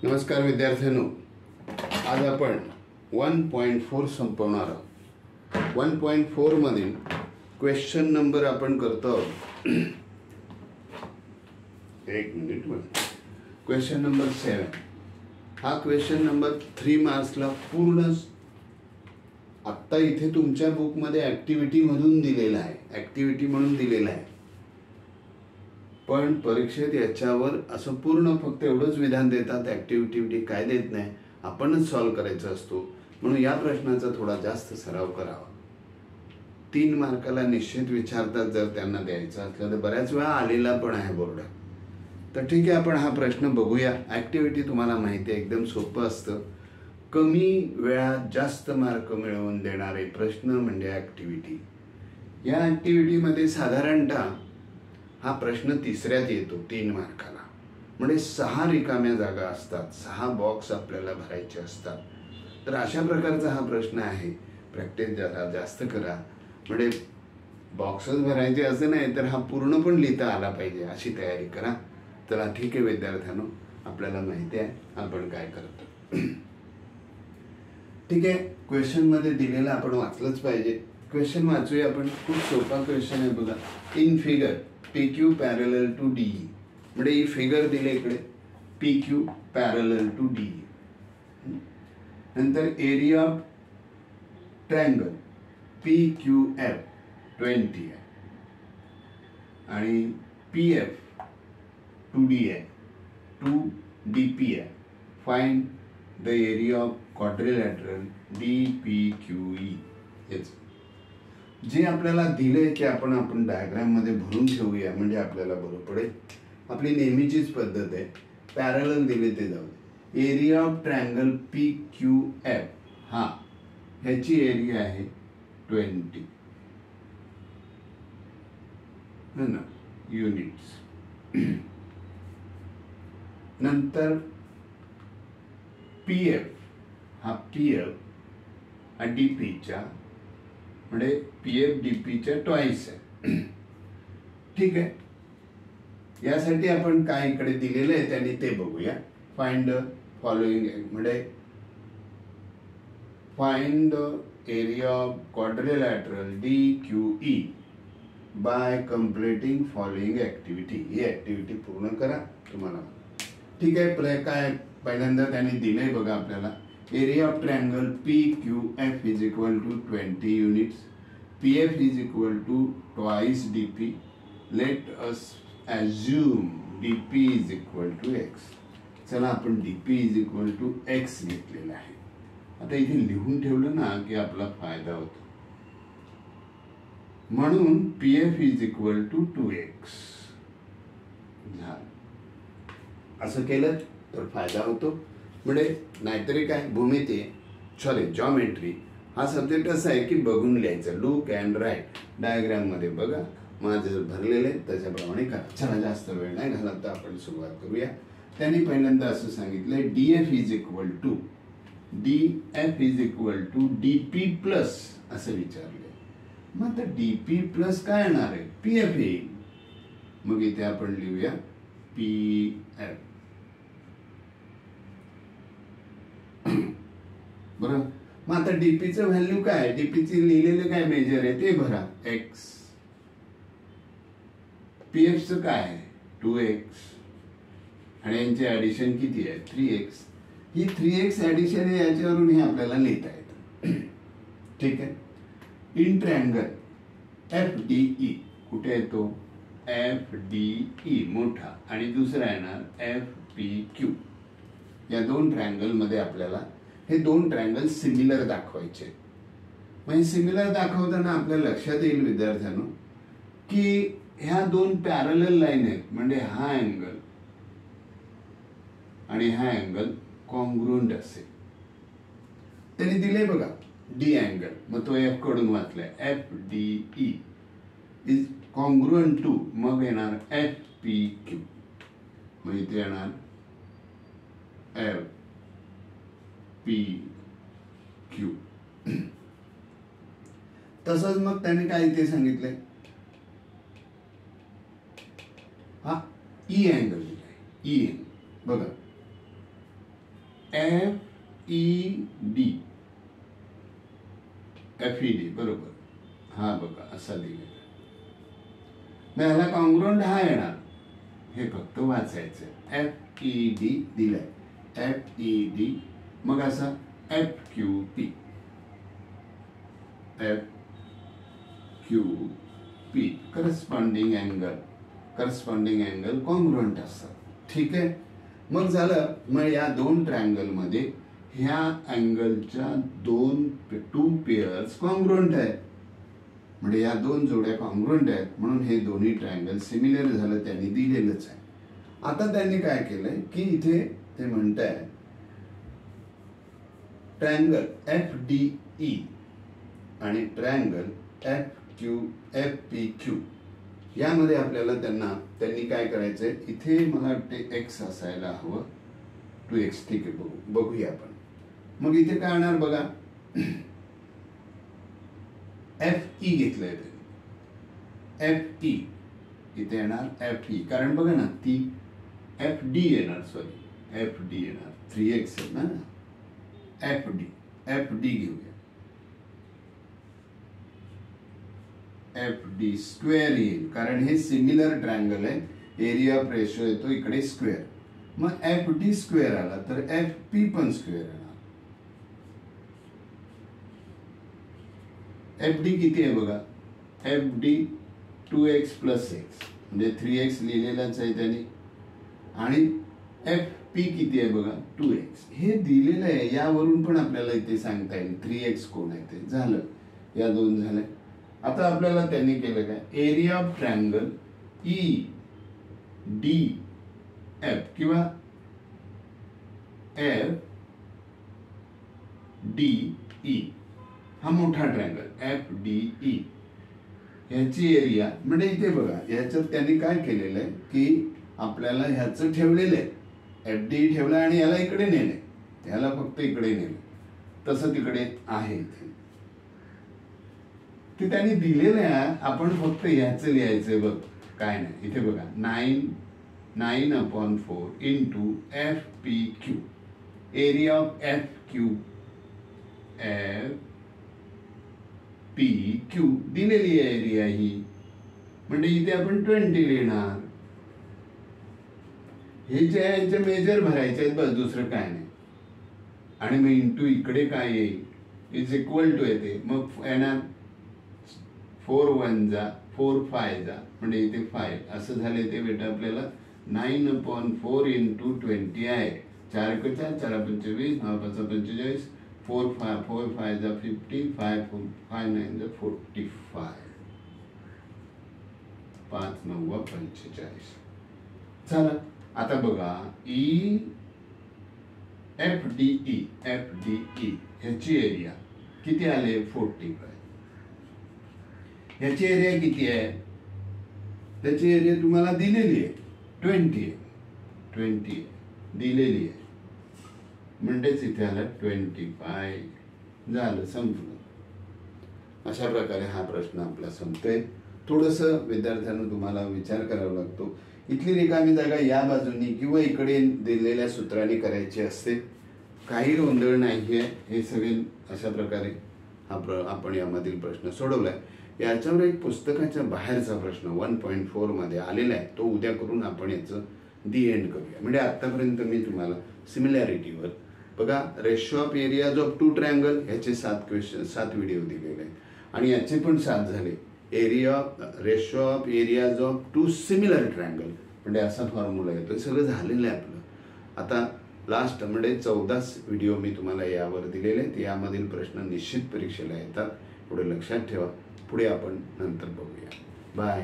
नमस्कार विद्यार्थ्यांनो, आज आपण 1.4 संपवणार आहोत. 1.4 मधील क्वेश्चन नंबर आपण करतो. एक मिनिट. Question number 7. हा क्वेश्चन नंबर 3 मार्क्सला पूर्ण आत्ता इथे तुमच्या बुक मध्ये ऍक्टिव्हिटी म्हणून दिलेला आहे. पण परीक्षेत याच्यावर असं पूर्ण फक्त एवढंच विधान देतात, ऍक्टिव्हिटी काय देत नाही, आपणच सॉल्व्ह करायचं असतो. म्हणून या प्रश्नाचा थोडा जास्त सराव करावा. 3 मार्काला निश्चित विचारतात. जर त्यांना द्यायचं असलं तर बऱ्याच वेळा आलेला पण आहे बोर्डात. तर ठीक आहे, आपण हा प्रश्न बघूया. ऍक्टिव्हिटी तुम्हाला माहिती आहे, एकदम सोपं असतं. कमी वेळात जास्त मार्क मिळवून देणारे प्रश्न म्हणजे ऍक्टिव्हिटी. या ऍक्टिव्हिटीमध्ये साधारणतः हा प्रश्न तिसऱ्यात येतो 3 मार्काला. म्हणजे 6 रिकाम्या जागा असतात, 6 बॉक्स आपल्याला भरायचे असतात. तर अशा प्रकारचा हा प्रश्न आहे. प्रॅक्टिस जरा जास्त करा. म्हणजे बॉक्सच भरायचे असं नाही तर हा पूर्ण पण लिहिता आला पाहिजे अशी तयारी करा. चला ठीक आहे विद्यार्थ्यांनो, आपल्याला माहिती आहे आपण काय करतो. ठीक आहे, क्वेश्चन मध्ये दिलेला आपण वाचलंच पाहिजे. क्वेश्चन वाचूया आपण. खूप सोपा क्वेश्चन आहे बघा. In figure PQ parallel to DE. म्हणजे ही फिगर दिले इकडे, PQ पॅरलल टू DE. नंतर एरिया ऑफ ट्रायंगल PQF 20 आहे आणि PF 2D आहे, 2DP आहे. Find the area of quadrilateral DPQE. जे आपल्याला दिले ते आपण डायग्राम मध्ये भरून ठेवूया, म्हणजे आपल्याला बरं पडेल. आपली नेहमीचीच पद्धत आहे. पॅरलल दिले ते जाऊ दे. एरिया ऑफ ट्रायंगल PQF हा ह्याची एरिया आहे 20 ना युनिट्स. नंतर PF हा DPच्या म्हणजे PF DPच्या ट्वाइस आहे. ठीक आहे, यासाठी आपण काय इकडे दिलेलं आहे त्यांनी ते बघूया. फाइंड फॉलोइंग म्हणजे find area of quadrilateral DQE by completing following activity. ही ऍक्टिव्हिटी पूर्ण करा तुम्हाला. ठीक आहे, काय पहिल्यांदा त्यांनी दिलंय बघा आपल्याला. Area of triangle PQF is equal to 20 units. PF is equal to twice DP. Let us assume DP is equal to X. चला आपण DP is equal to X घेतलेला आहे. आता इथे लिहून ठेवलं ना की आपला फायदा होतो. म्हणून PF is equal to 2X झालं. असं केलं तर फायदा होतो. म्हणजे नाहीतरी काय, भूमिती जॉमेट्री हा सब्जेक्ट असा आहे की बघून लिहायचं. Look and write. डायग्राम मध्ये बघा, माझं भरलेलं आहे त्याच्याप्रमाणे करा. चला जास्त वेळ नाही घालत तर आपण सुरुवात करूया. त्यांनी पहिल्यांदा असं सांगितलंय DF is equal to DP plus असं विचारलंय. मग आता DP प्लस काय येणार आहे? PF येईल. मग इथे आपण लिहूया PF. बरं, मग आता डीपीचं व्हॅल्यू काय? डीपीची लिहिलेलं काय मेजर आहे ते भरा, X. PFचं काय आहे? 2X. आणि यांचे ऍडिशन किती आहे? 3X. ही 3X ऍडिशन आहे, याच्यावरून हे आपल्याला लिहिता येतं. ठीक आहे. इन ट्रायंगल FDE कुठे येतो? FDE मोठा आणि दुसरा येणार FPQ. या 2 ट्रायंगल मध्ये आपल्याला हे 2 ट्रायंगल सिमिलर दाखवायचे. म्हणजे सिमिलर दाखवताना आपल्या लक्षात येईल विद्यार्थ्यांनो की ह्या 2 पॅरलल लाईन आहेत. म्हणजे हा अँगल आणि हा अँगल कॉन्ग्रुएंट असेल. त्यांनी दिले बघा D अँगल, मग तो F कडून वाचलाय. FDE इज कॉन्ग्रुएंट टू, मग येणार FPQ. मग इथे येणार FPQ. तसंच मग त्याने काय इथे सांगितलंय, हा E अँगल दिलाय. E बघा FED बरोबर. हा बघा असा दिलेला. मग ह्याला कॉन्ग्रुएंट हा येणार, हे फक्त वाचायचं. FED दिलाय, FED. मग असा FQP करस्पॉन्डिंग अँगल कॉन्ग्रुएंट असतात. ठीक आहे. मग झालं. मग या दोन ट्रायंगल मध्ये ह्या अँगलच्या टू पेअर्स कॉन्ग्रुएंट आहेत, म्हणजे या दोन जोड्या कॉन्ग्रुएंट आहेत, म्हणून हे दोन्ही ट्रायंगल सिमिलर झालं, त्यांनी दिलेलंच आहे. आता त्यांनी काय केलंय की इथे ते म्हणताय ट्रायंगल FDE आणि ट्रायंगल FPQ यामध्ये आपल्याला त्यांनी काय करायचंय, इथे मला वाटते x असायला हवं, 2x. ठीक आहे, बघूया आपण. मग इथे काय येणार बघा, FE घेतलंय ते, FE इथे येणार FE, कारण बघा ना ती FD येणार, सॉरी FD येणार, 3x आहे ना, FD घेऊया. FD स्क्वेअर येईल, कारण हे सिमिलर ट्रायंगल आहे, एरिया ऑफ रेशो येतो इकडे स्क्वेअर. मग FD स्क्वेअर आला तर FP पण स्क्वेअर येणार. FD किती आहे बघा, FD 2x + x म्हणजे 3x लिहिलेलाच आहे त्यांनी, आणि FP किती आहे बघा 2x, हे दिलेलं आहे. यावरून पण आपल्याला इथे सांगता येईल 3x कोण आहे ते. झालं, या दोन झाल्या. आता आपल्याला त्यांनी केलं काय, एरिया ऑफ ट्रायंगल EDF किंवा FDE, हा मोठा ट्रायंगल FDE, ह्याची एरिया म्हणजे इथे बघा, ह्याच्यात त्यांनी काय केलेलं आहे की आपल्याला ह्याचं ठेवलेलं आहे, FDE ठेवलं आणि याला इकडे नेले, ह्याला फक्त इकडे नेले, तसं तिकडे आहे इथे ते त्यांनी दिलेलं आहे. आपण फक्त ह्याचं लिहायचंय बघ, काय नाही. इथे बघा 9/4 into FPQ, area of FPQ दिलेली आहे एरिया ही, म्हणजे इथे आपण 20 लिहिणार. हे जे आहे याचे मेजर भरायचे आहेत बस, दुसरं काय नाही. आणि मग इंटू इकडे काय येईल, इज इक्वल टू येते. मग येणार 4 1 जा 4 5 जा, म्हणजे इथे 5 असं झाले ते बेटा आपल्याला 9/4 इंटू 20 आहे. 4 × 4 4 × 25 9 × 5 45 4 5 जा 50 5 9 जा 45 5 9 45 झालं. आता बघा FDE ह्याची एरिया किती आले 45. ह्याची एरिया किती आहे, त्याची एरिया तुम्हाला दिलेली आहे 20 दिलेली आहे, म्हणजेच इथे आला 25. झालं, संपलं. अशा प्रकारे हा प्रश्न आपला संपतोय. थोडंसं विद्यार्थ्यांना तुम्हाला विचार करावा लागतो. इथली रिकामी जागा या बाजूनी किंवा इकडे दिलेल्या सूत्राने करायची असते, काही गोंधळ नाहीये. हे सगळे अशा प्रकारे आपण यामधील प्रश्न सोडवलाय. याच्यावर एक पुस्तकाच्या बाहेरचा प्रश्न 1.4 मध्ये आलेला आहे, तो उद्या करून आपण याचं दी एंड करूया. म्हणजे आतापर्यंत मी तुम्हाला सिमिलॅरिटीवर बघा, ratio of areas of 2 triangle ह्याचे 7 व्हिडिओ दिलेले आहेत, आणि याचे पण 7 झाले. Ratio of areas of 2 similar triangle, म्हणजे असा फॉर्म्युला येतो. सगळं झालेलं आहे आपलं. आता लास्ट म्हणजे 14 व्हिडिओ मी तुम्हाला यावर दिलेले आहेत. यामधील प्रश्न निश्चित परीक्षेला येतात, पुढे लक्षात ठेवा. पुढे आपण नंतर बघूया. बाय.